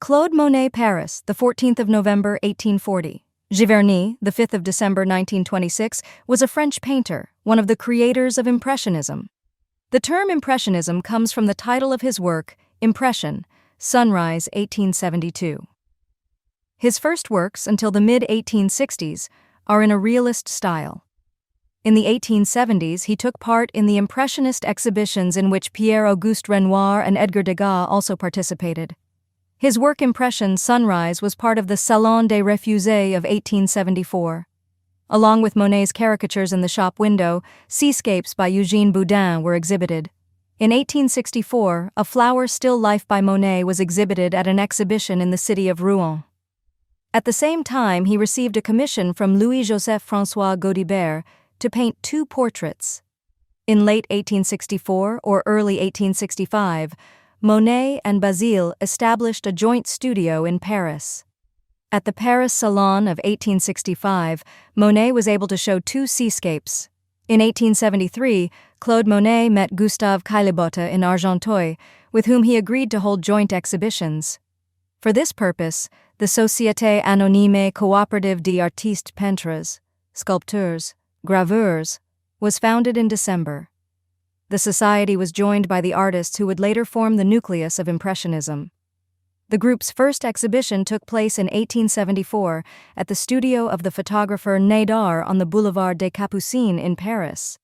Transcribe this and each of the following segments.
Claude Monet, Paris, the 14th of November, 1840. Giverny, the 5th of December, 1926, was a French painter, one of the creators of Impressionism. The term Impressionism comes from the title of his work, Impression, Sunrise, 1872. His first works, until the mid-1860s, are in a realist style. In the 1870s, he took part in the Impressionist exhibitions in which Pierre-Auguste Renoir and Edgar Degas also participated. His work Impression, Sunrise was part of the Salon des Refusés of 1874. Along with Monet's caricatures in the shop window, seascapes by Eugène Boudin were exhibited. In 1864, a flower still life by Monet was exhibited at an exhibition in the city of Rouen. At the same time, he received a commission from Louis-Joseph François Gaudibert to paint 2 portraits. In late 1864 or early 1865, Monet and Bazille established a joint studio in Paris. At the Paris Salon of 1865, Monet was able to show 2 seascapes. In 1873, Claude Monet met Gustave Caillebotte in Argenteuil, with whom he agreed to hold joint exhibitions. For this purpose, the Société Anonyme Coopérative d'Artistes Peintres, Sculpteurs, Graveurs, was founded in December. The society was joined by the artists who would later form the nucleus of Impressionism. The group's first exhibition took place in 1874 at the studio of the photographer Nadar on the Boulevard des Capucines in Paris.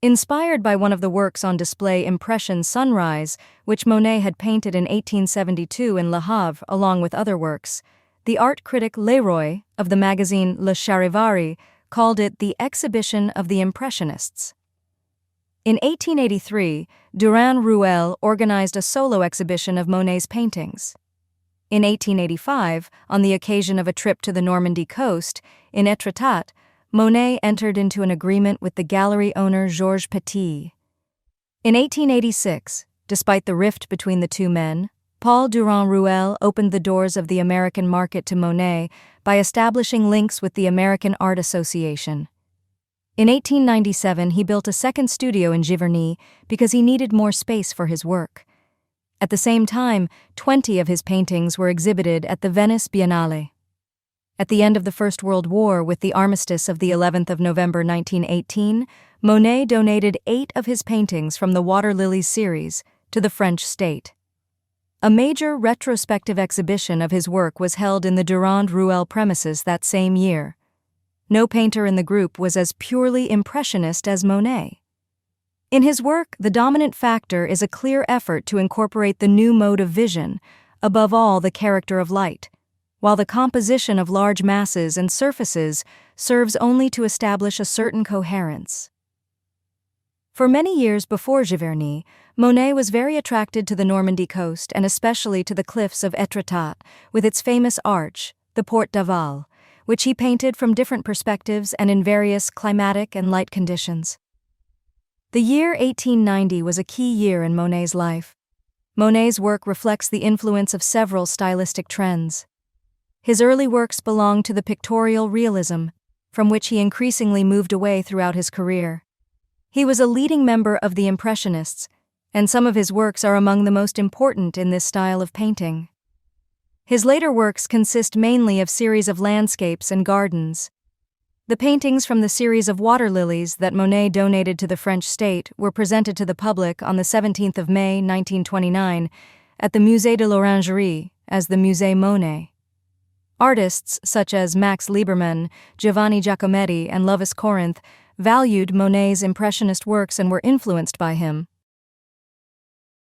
Inspired by one of the works on display, Impression, Sunrise, which Monet had painted in 1872 in Le Havre along with other works, the art critic Leroy of the magazine Le Charivari called it the exhibition of the Impressionists. In 1883, Durand-Ruel organized a solo exhibition of Monet's paintings. In 1885, on the occasion of a trip to the Normandy coast, in Étretat, Monet entered into an agreement with the gallery owner Georges Petit. In 1886, despite the rift between the two men, Paul Durand-Ruel opened the doors of the American market to Monet by establishing links with the American Art Association. In 1897, he built a second studio in Giverny because he needed more space for his work. At the same time, 20 of his paintings were exhibited at the Venice Biennale. At the end of the First World War, with the armistice of the 11th of November 1918, Monet donated 8 of his paintings from the Water Lilies series to the French state. A major retrospective exhibition of his work was held in the Durand-Ruel premises that same year. No painter in the group was as purely impressionist as Monet. In his work, the dominant factor is a clear effort to incorporate the new mode of vision, above all the character of light, while the composition of large masses and surfaces serves only to establish a certain coherence. For many years before Giverny, Monet was very attracted to the Normandy coast and especially to the cliffs of Étretat, with its famous arch, the Porte d'Aval, which he painted from different perspectives and in various climatic and light conditions. The year 1890 was a key year in Monet's life. Monet's work reflects the influence of several stylistic trends. His early works belong to the pictorial realism, from which he increasingly moved away throughout his career. He was a leading member of the Impressionists, and some of his works are among the most important in this style of painting. His later works consist mainly of series of landscapes and gardens. The paintings from the series of water lilies that Monet donated to the French state were presented to the public on the 17th of May, 1929, at the Musée de l'Orangerie as the Musée Monet. Artists such as Max Liebermann, Giovanni Giacometti, and Lovis Corinth valued Monet's impressionist works and were influenced by him.